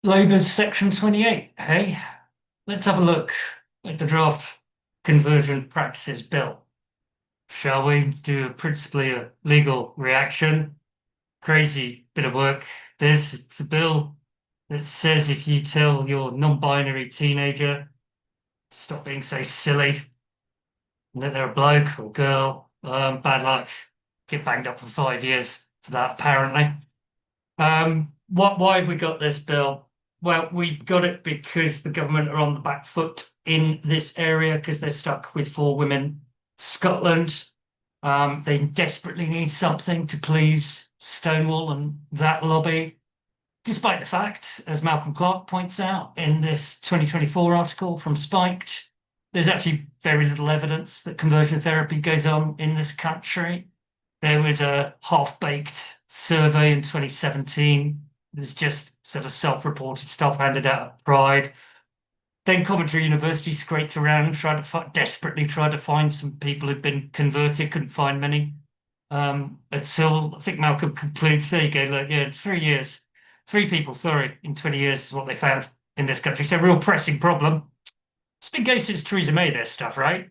Labour's Section 28. Hey, let's have a look at the draft Conversion Practices Bill. Shall we do principally a legal reaction? Crazy bit of work. It's a bill that says if you tell your non-binary teenager to stop being so silly and that they're a bloke or girl, bad luck. Get banged up for 5 years for that, apparently. Why have we got this bill? Well, we've got it because the government are on the back foot in this area because they're stuck with four women. Scotland, they desperately need something to please Stonewall and that lobby, despite the fact, as Malcolm Clark points out in this 2024 article from Spiked, there's actually very little evidence that conversion therapy goes on in this country. There was a half-baked survey in 2017. It was just sort of self-reported stuff handed out at Pride. Then Coventry University scraped around, desperately tried to find some people who'd been converted, couldn't find many. Until I think Malcolm concludes, there you go, look, yeah, 3 years. Three people, sorry, in 20 years is what they found in this country. It's a real pressing problem. It's been going since Theresa May, this stuff, right?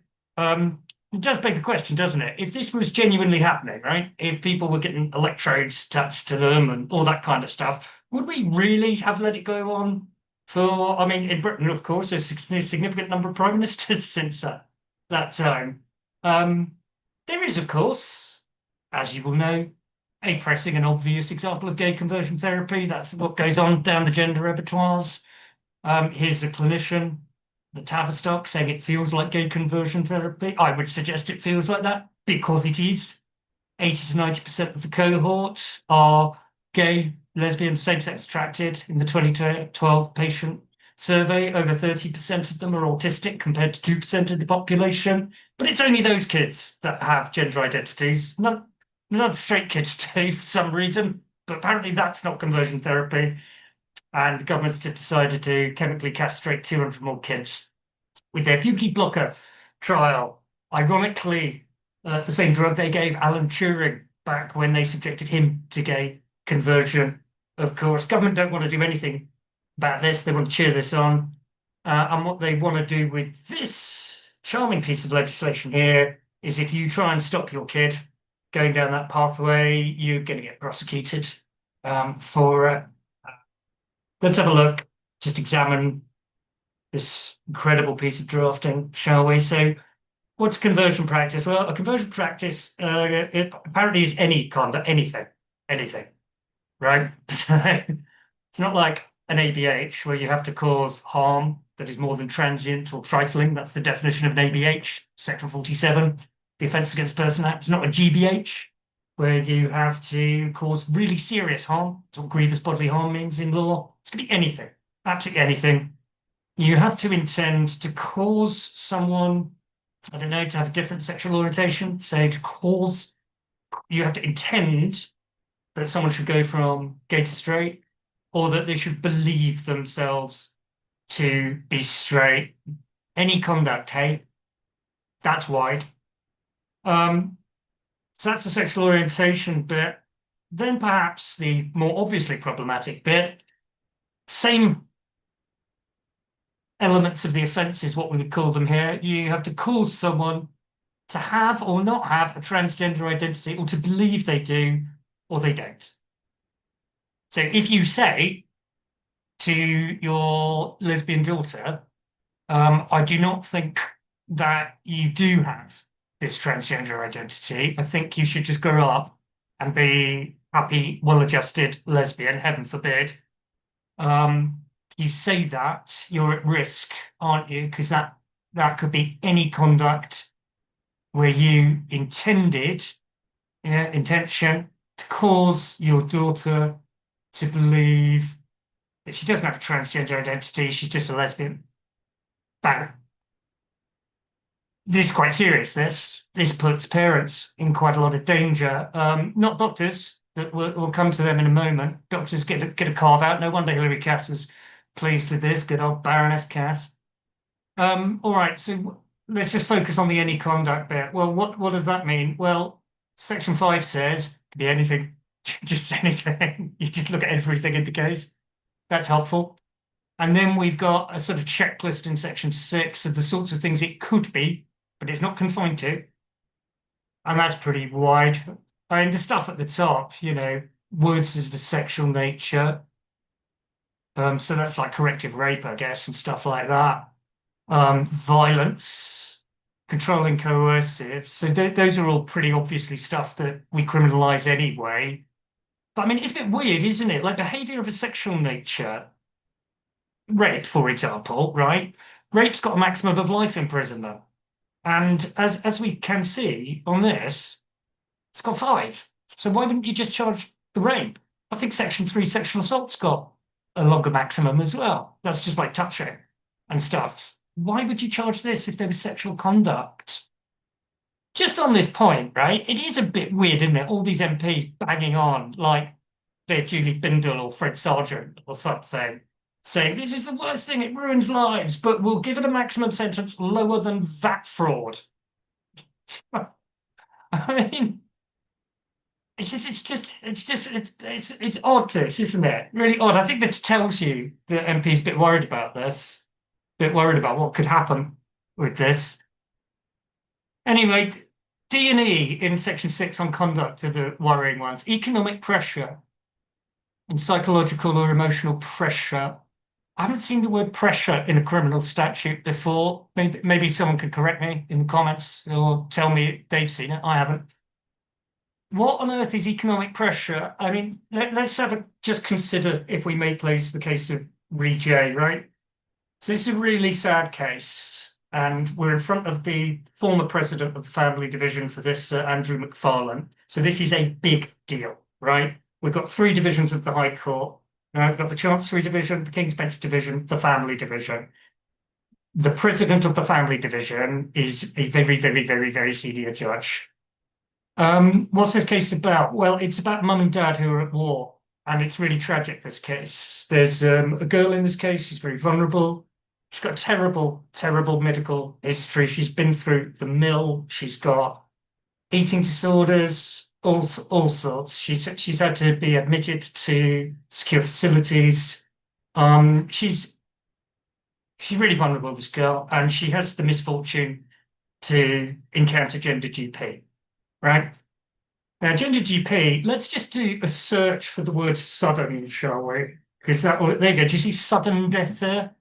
It does beg the question, doesn't it? If this was genuinely happening, right? If people were getting electrodes attached to them and all that kind of stuff, would we really have let it go on for, I mean, in Britain, of course, there's a significant number of prime ministers since that time. There is, of course, as you will know, a pressing and obvious example of gay conversion therapy. That's what goes on down the gender abattoirs. Here's a clinician, the Tavistock, saying it feels like gay conversion therapy. I would suggest it feels like that because it is. 80 to 90% of the cohort are gay, lesbian, same-sex attracted in the 2012 patient survey. Over 30% of them are autistic compared to 2% of the population. But it's only those kids that have gender identities. Not straight kids do for some reason, but apparently that's not conversion therapy. And the government's just decided to chemically castrate 200 more kids with their puberty blocker trial. Ironically, the same drug they gave Alan Turing back when they subjected him to gay conversion. Of course, government don't want to do anything about this. They want to cheer this on. And what they want to do with this charming piece of legislation here is if you try and stop your kid going down that pathway, you're going to get prosecuted for it. Let's have a look, just examine this incredible piece of drafting, shall we? So what's conversion practice? Well, a conversion practice it apparently is any conduct, anything, right? It's not like an ABH where you have to cause harm that is more than transient or trifling. That's the definition of an ABH, Section 47, the Offence Against Person Act. It's not a GBH where you have to cause really serious harm. That's what grievous bodily harm means in law. It's going to be anything, absolutely anything. You have to intend to cause someone, I don't know, to have a different sexual orientation. So to cause, you have to intend that someone should go from gay to straight, or that they should believe themselves to be straight. Any conduct, hey, that's wide. So that's the sexual orientation bit. Then perhaps the more obviously problematic bit, same elements of the offence is what we would call them here. You have to cause someone to have or not have a transgender identity, or to believe they do or they don't. So if you say to your lesbian daughter, I do not think that you do have this transgender identity. I think you should just grow up and be happy, well-adjusted lesbian, heaven forbid. You say that, you're at risk, aren't you? Because that could be any conduct where you intended, intention to cause your daughter to believe that she doesn't have a transgender identity, she's just a lesbian. Bang. This is quite serious, this puts parents in quite a lot of danger. Not doctors, that we'll come to them in a moment. Doctors get a carve out. No wonder Hilary Cass was pleased with this, good old Baroness Cass. All right, so let's just focus on the any conduct bit. Well, what does that mean? Well, Section 5 says, it could be anything, just anything. You just look at everything in the case. That's helpful. And then we've got a sort of checklist in section 6 of the sorts of things it could be, but it's not confined to. And that's pretty wide. I mean, the stuff at the top, words of a sexual nature. So that's like corrective rape, I guess, and stuff like that. Violence, controlling, coercive. So those are all pretty obviously stuff that we criminalize anyway. But I mean, it's a bit weird, isn't it? Like behavior of a sexual nature, rape, for example, right? Rape's got a maximum of life imprisonment. And as we can see on this, it's got 5. So why wouldn't you just charge the rape? I think Section 3 sexual assault's got a longer maximum as well. That's just like touching and stuff. Why would you charge this if there was sexual conduct? Just on this point, right? It is a bit weird, isn't it? All these MPs banging on like they're Julie Bindel or Fred Sargent or something, saying this is the worst thing, it ruins lives, but we'll give it a maximum sentence lower than VAT fraud. I mean, it's odd, this, isn't it? Really odd. I think that tells you that MP's a bit worried about this, a bit worried about what could happen with this. Anyway, D&E in section 6 on conduct are the worrying ones. Economic pressure and psychological or emotional pressure. I haven't seen the word pressure in a criminal statute before. Maybe someone could correct me in the comments or tell me they've seen it. I haven't. What on earth is economic pressure? I mean, let's just consider, if we may please, the case of Ree J, right? So this is a really sad case, and we're in front of the former president of the family division for this, Andrew McFarlane. So this is a big deal, right? We've got 3 divisions of the High Court. We've got the Chancery Division, the King's Bench Division, the Family Division. The president of the Family Division is a very, very, very, very senior judge. What's this case about? Well, it's about mum and dad who are at war, and it's really tragic, this case. There's a girl in this case who's very vulnerable. She's got terrible, terrible medical history. She's been through the mill. She's got eating disorders, all sorts. She's had to be admitted to secure facilities. She's really vulnerable, this girl, and she has the misfortune to encounter gender GP, right? Now, gender GP, let's just do a search for the word sudden, shall we? Because there you go. Do you see sudden death there?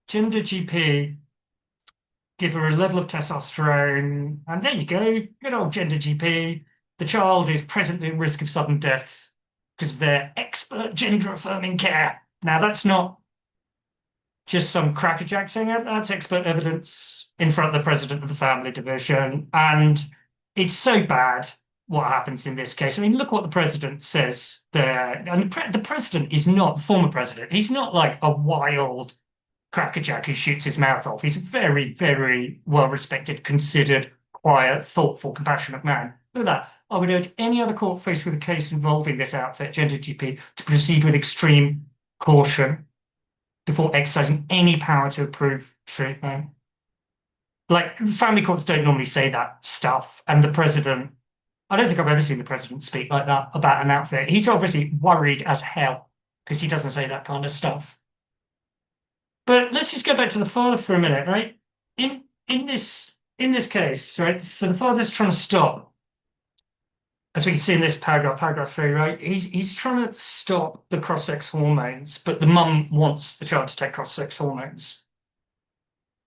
Gender GP, give her a level of testosterone, and there you go. Good old gender GP. The child is presently at risk of sudden death because of their expert gender-affirming care. Now, that's not just some crackerjack saying it. That's expert evidence in front of the president of the family division. And it's so bad what happens in this case. I mean, look what the president says there. And the president is not the former president. He's not like a wild crackerjack who shoots his mouth off. He's a very, very well-respected, considered, quiet, thoughtful, compassionate man. Look at that. I would urge any other court faced with a case involving this outfit, gender GP, to proceed with extreme caution before exercising any power to approve treatment. Like, family courts don't normally say that stuff. And the president, I don't think I've ever seen the president speak like that about an outfit. He's obviously worried as hell because he doesn't say that kind of stuff. But let's just go back to the father for a minute, right? In this case, right? So the father's trying to stop, as we can see in this paragraph 3, right? He's trying to stop the cross-sex hormones, but the mum wants the child to take cross-sex hormones.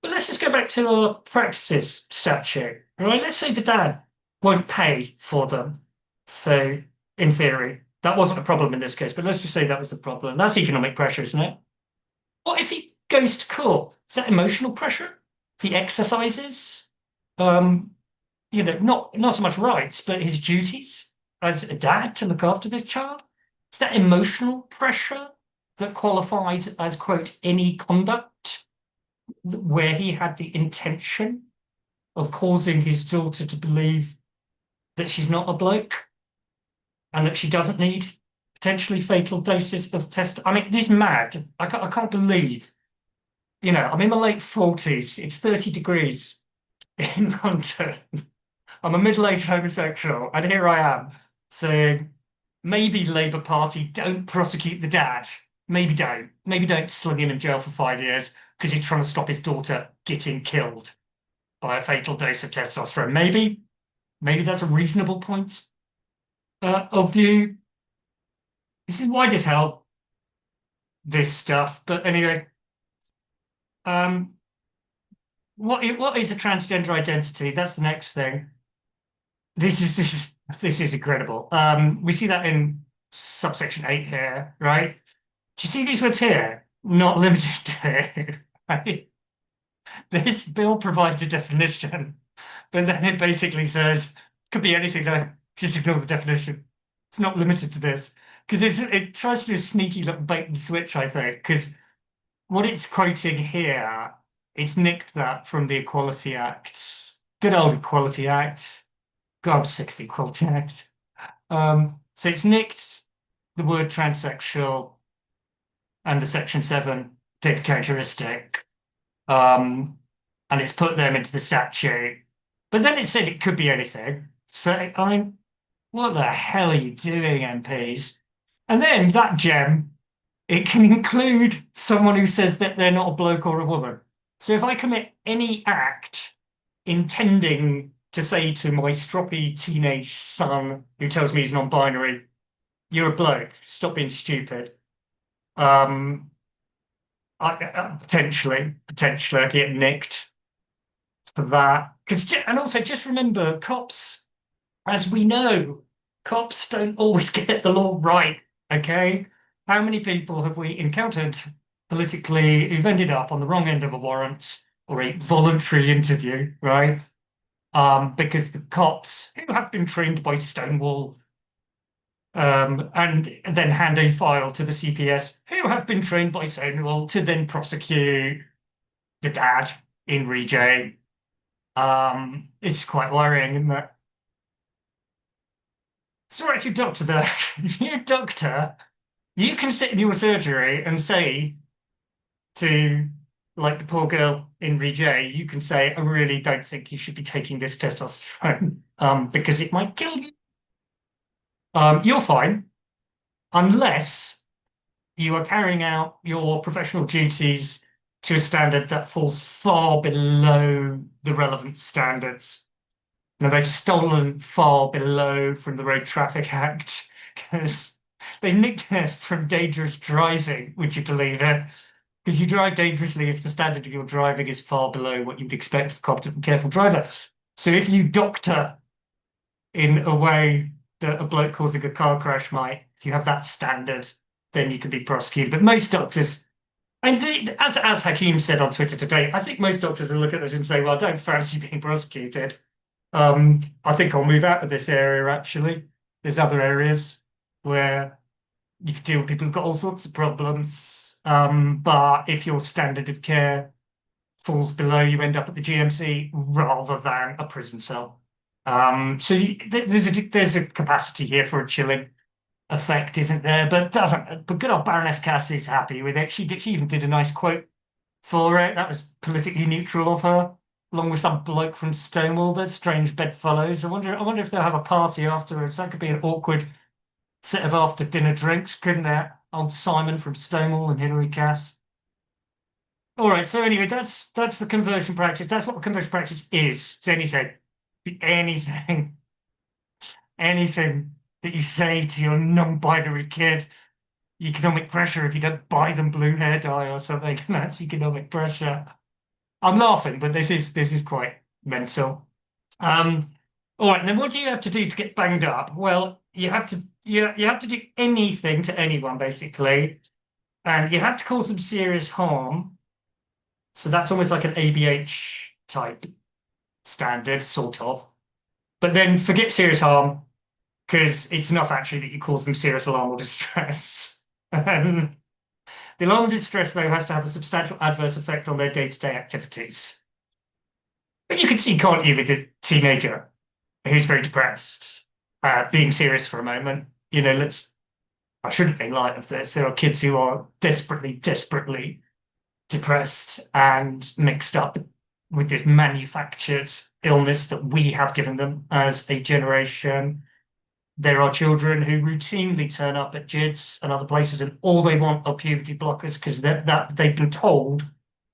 But let's just go back to our practices statute, right? Let's say the dad won't pay for them. So in theory, that wasn't a problem in this case, but let's just say that was the problem. That's economic pressure, isn't it? What if he goes to court? Is that emotional pressure? He exercises, not so much rights, but his duties as a dad to look after this child. Is that emotional pressure that qualifies as, quote, any conduct where he had the intention of causing his daughter to believe that she's not a bloke and that she doesn't need potentially fatal doses of test? I mean, this is mad. I can't believe, I'm in my late 40s. It's 30 degrees in London. I'm a middle-aged homosexual, and here I am saying, maybe Labour Party, don't prosecute the dad. maybe don't. Maybe don't sling him in jail for 5 years because he's trying to stop his daughter getting killed by a fatal dose of testosterone. Maybe that's a reasonable point of view. This is wide as hell, this stuff. But anyway, um, what is a transgender identity? That's the next thing. This is incredible. We see that in subsection 8 here, right? Do you see these words here? Not limited to, right? This bill provides a definition, but then it basically says could be anything though. Just ignore the definition. It's not limited to this. Because it tries to do a sneaky little bait and switch, I think, because what it's quoting here, it's nicked that from the Equality Act. Good old Equality Act. God, I'm sick of the Equality Act. So it's nicked the word transsexual and the Section 7 data characteristic, and it's put them into the statute. But then it said it could be anything. So, I mean, what the hell are you doing, MPs? And then that gem, it can include someone who says that they're not a bloke or a woman. So if I commit any act intending to say to my stroppy teenage son who tells me he's non-binary, you're a bloke, stop being stupid. Potentially I get nicked for that. And also just remember, cops, as we know, cops don't always get the law right. Okay, how many people have we encountered politically who've ended up on the wrong end of a warrant or a voluntary interview, right? Because the cops who have been trained by Stonewall and then hand a file to the CPS who have been trained by Stonewall to then prosecute the dad in Rejay. It's quite worrying, isn't it? So if you're doctor there, if you're a doctor, you can sit in your surgery and say to, like the poor girl in Rejay, you can say, I really don't think you should be taking this testosterone because it might kill you. You're fine, unless you are carrying out your professional duties to a standard that falls far below the relevant standards. Now, they've stolen far below from the Road Traffic Act because they nicked it from dangerous driving, would you believe it? Because you drive dangerously if the standard of your driving is far below what you'd expect of a competent and careful driver. So if you doctor in a way that a bloke causing a car crash might, if you have that standard, then you can be prosecuted. But most doctors, and as Hakeem said on Twitter today, I think most doctors will look at this and say, well, I don't fancy being prosecuted. I think I'll move out of this area, actually. There's other areas where you can deal with people who've got all sorts of problems. But if your standard of care falls below, you end up at the GMC rather than a prison cell. So there's a capacity here for a chilling effect, isn't there? But good old Baroness Cassie's happy with it. She even did a nice quote for it. That was politically neutral of her, along with some bloke from Stonewall. They're strange bedfellows. I wonder if they'll have a party afterwards. That could be an awkward set of after dinner drinks, couldn't it? Old Simon from Stonewall and Hilary Cass. All right. So anyway, that's the conversion practice. That's what conversion practice is. It's anything, anything that you say to your non-binary kid. Economic pressure if you don't buy them blue hair dye or something. That's economic pressure. I'm laughing, but this is quite mental. All right, then what do you have to do to get banged up? Well, you have to do anything to anyone, basically, and you have to cause them serious harm. So that's almost like an ABH type standard, sort of. But then forget serious harm, because it's enough actually that you cause them serious alarm or distress. The alarm or distress, though, has to have a substantial adverse effect on their day-to-day activities. But you can see, can't you, with a teenager who's very depressed, being serious for a moment. I shouldn't make light of this. There are kids who are desperately, desperately depressed and mixed up with this manufactured illness that we have given them as a generation. there are children who routinely turn up at JIDs and other places, and all they want are puberty blockers because that they've been told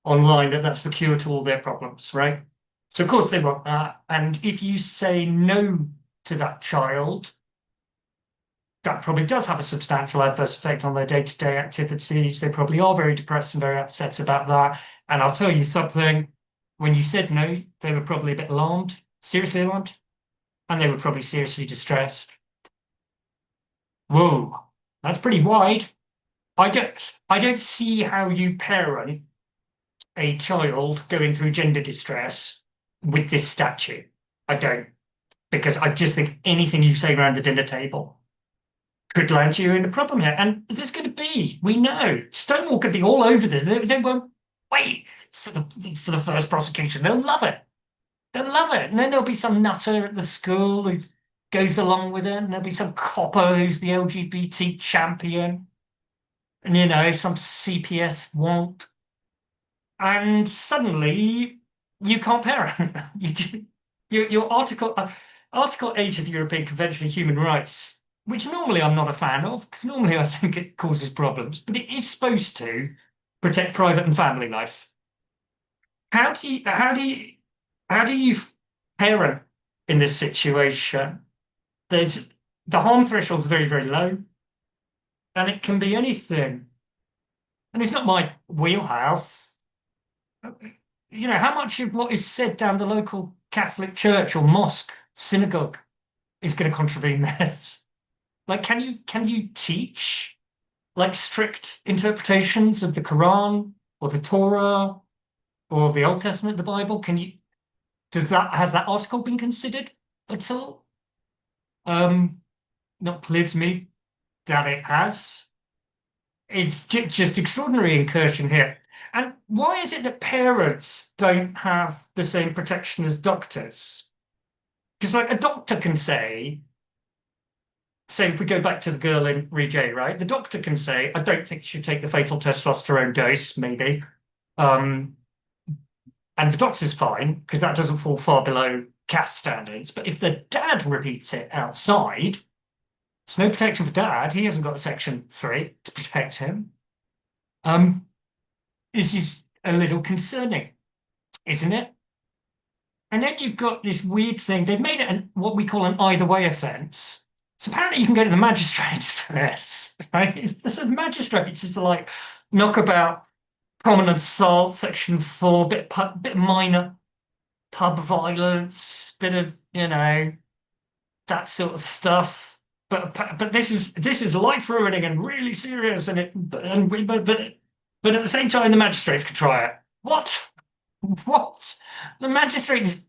online that that's the cure to all their problems, right? So of course they want that. And if you say no to that child, that probably does have a substantial adverse effect on their day-to-day activities. They probably are very depressed and very upset about that. And I'll tell you something, when you said no, they were probably a bit alarmed, seriously alarmed, and they were probably seriously distressed. Whoa, that's pretty wide. I don't I don't see how you parent a child going through gender distress with this statute. I don't, because I just think anything you say around the dinner table could land you in a problem here. And there's going to be, we know, Stonewall could be all over this. They won't wait for the first prosecution. They'll love it. They'll love it. And then there'll be some nutter at the school who goes along with it. And there'll be some copper who's the LGBT champion. And, some CPS won't. And suddenly you can't parent. Your Article 8 of the European Convention on Human Rights, which normally I'm not a fan of, because normally I think it causes problems, but it is supposed to protect private and family life. How do you parent in this situation? The harm threshold is very, very low, and it can be anything. And it's not my wheelhouse. How much of what is said down the local Catholic church or mosque, synagogue, is going to contravene this? Like, can you teach like strict interpretations of the Quran or the Torah or the Old Testament, the Bible? Has that article been considered at all? Not clear to me that it has. It's just extraordinary incursion here. And why is it that parents don't have the same protection as doctors? Because like a doctor can say, if we go back to the girl in J, right? The doctor can say, I don't think you should take the fatal testosterone dose, maybe. And the doctor's fine, because that doesn't fall far below caste standards. But if the dad repeats it outside, there's no protection for dad. He hasn't got a Section 3 to protect him. This is a little concerning, isn't it? And then you've got this weird thing. They've made it what we call an either way offence. So apparently you can go to the magistrates for this, right? So the magistrates is like knockabout, common assault, Section 4, bit minor, pub violence, bit of that sort of stuff. But this is life ruining and really serious, but at the same time the magistrates can try it. What? The magistrates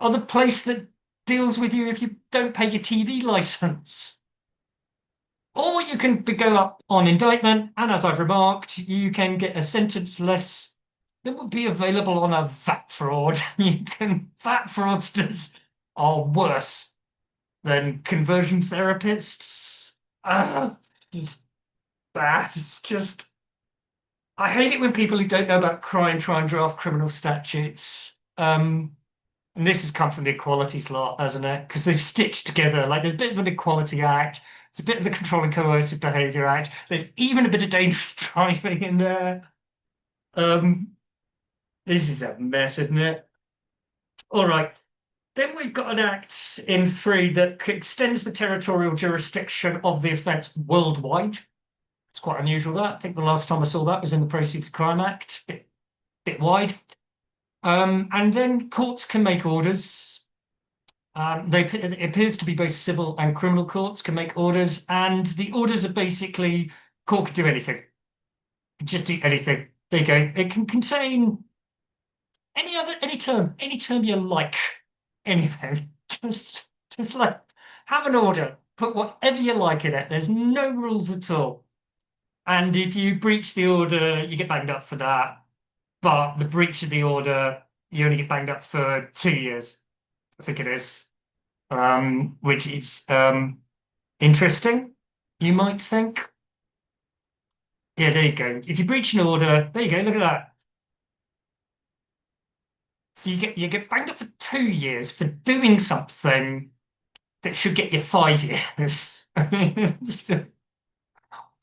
are the place that deals with you if you don't pay your TV license. Or you can go up on indictment, and as I've remarked, you can get a sentence less that would be available on a VAT fraud. VAT fraudsters are worse than conversion therapists. It's bad. It's just, I hate it when people who don't know about crime try and draft criminal statutes. And this has come from the Equalities lot, hasn't it? Because they've stitched together, like there's a bit of an Equality Act, there's a bit of the Controlling Coercive Behaviour Act, there's even a bit of dangerous driving in there. This is a mess, isn't it? All right. Then we've got an act in 3 that extends the territorial jurisdiction of the offence worldwide. It's quite unusual, that. I think the last time I saw that was in the Proceeds of Crime Act. Bit wide. And then courts can make orders. It appears to be both civil and criminal courts can make orders, and the orders are basically court can do anything. Just do anything. There you go. It can contain any term you like. Anything. Just like have an order. Put whatever you like in it. There's no rules at all. And if you breach the order, you get banged up for that. But the breach of the order, you only get banged up for 2 years, I think it is, which is interesting, you might think. Yeah, there you go. If you breach an order, there you go, look at that. So you get banged up for 2 years for doing something that should get you 5 years.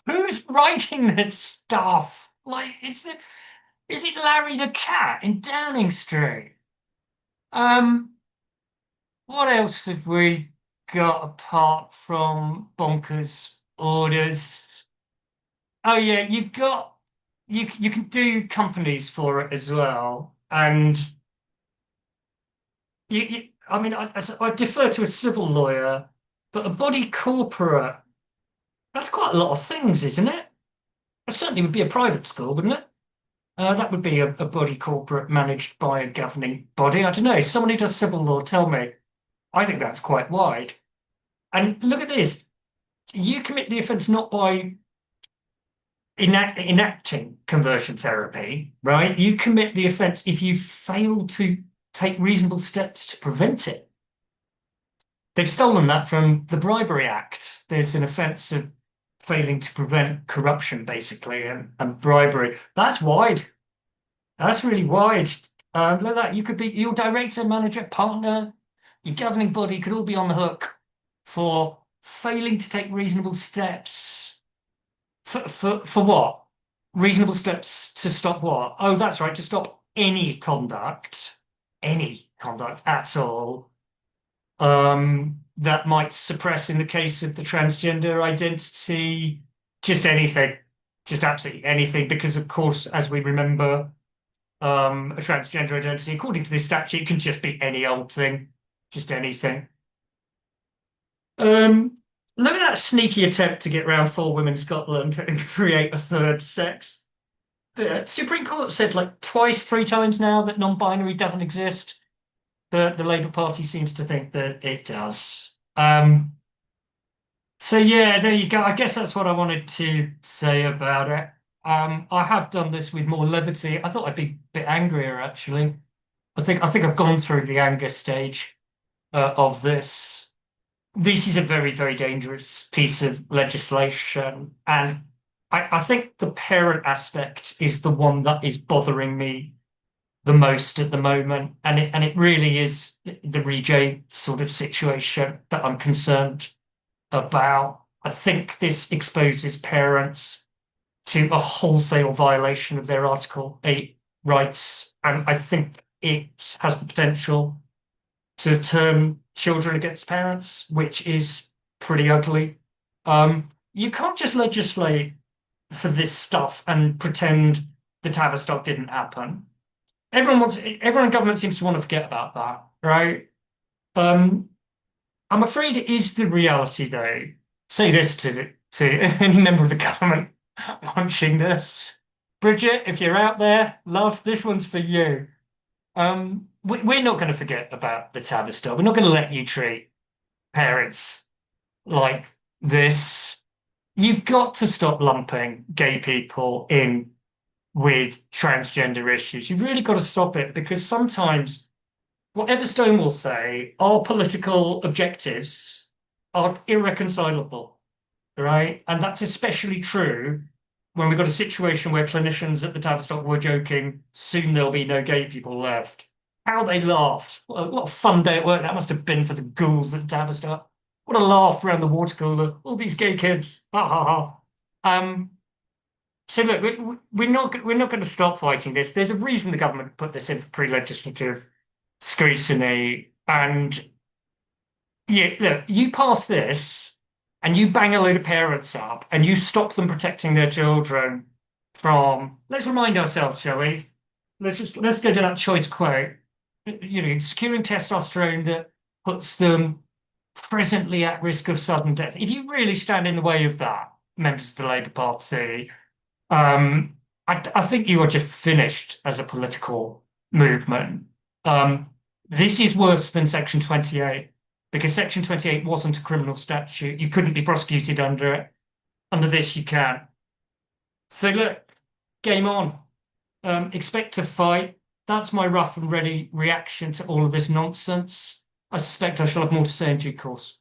Who's writing this stuff? Like, is it Larry the Cat in Downing Street? Um, what else have we got apart from bonkers orders? Oh yeah, you can do companies for it as well, and I mean, I defer to a civil lawyer, but a body corporate, that's quite a lot of things, isn't it? It certainly would be a private school, wouldn't it? That would be a body corporate managed by a governing body. I don't know. Someone who does civil law, tell me. I think that's quite wide. And look at this. You commit the offence not by enacting conversion therapy, right? You commit the offence if you fail to take reasonable steps to prevent it. They've stolen that from the Bribery Act. There's an offence of failing to prevent corruption, basically, and bribery. That's wide. That's really wide. Look at that. You could be your director, manager, partner, your governing body could all be on the hook for failing to take reasonable steps. For what? Reasonable steps to stop what? Oh, that's right, to stop any conduct at all, that might suppress, in the case of the transgender identity, just anything, just absolutely anything, because of course, as we remember, a transgender identity, according to this statute, can just be any old thing, just anything. Look at that sneaky attempt to get around 4 women Scotland and create a third sex. The Supreme Court said like twice, 3 times now that non-binary doesn't exist, but the Labour Party seems to think that it does. So yeah, there you go. I guess that's what I wanted to say about it. I have done this with more levity. I thought I'd be a bit angrier, actually. I think I've gone through the anger stage of this. This is a very, very dangerous piece of legislation, and I think the parent aspect is the one that is bothering me the most at the moment, and it really is the Rejay sort of situation that I'm concerned about. I think this exposes parents to a wholesale violation of their Article 8 rights, and I think it has the potential to turn children against parents, which is pretty ugly. You can't just legislate for this stuff and pretend the Tavistock didn't happen. Everyone in government seems to want to forget about that, right? Um, I'm afraid it is the reality, though. Say this to any member of the government watching this. Bridget, if you're out there, love, this one's for you. We're not going to forget about the Tavistock. We're not going to let you treat parents like this. You've got to stop lumping gay people in with transgender issues. You've really got to stop it, because sometimes, whatever Stone will say, our political objectives are irreconcilable, right? And that's especially true when we've got a situation where clinicians at the Tavistock were joking, soon there'll be no gay people left. How they laughed. What a fun day at work that must have been for the ghouls at Tavistock. What a laugh around the water cooler. All these gay kids. Ha ha ha. So look, we're not going to stop fighting this. There's a reason the government put this in for pre-legislative scrutiny. And yeah, look, you pass this and you bang a load of parents up and you stop them protecting their children from, let's remind ourselves, shall we? Let's go to that Choi's quote. Securing testosterone that puts them presently at risk of sudden death. If you really stand in the way of that, members of the Labour Party, I think you are just finished as a political movement. This is worse than Section 28, because Section 28 wasn't a criminal statute. You couldn't be prosecuted under it. Under this, you can. So look, game on. Expect to fight. That's my rough and ready reaction to all of this nonsense. I suspect I shall have more to say in due course.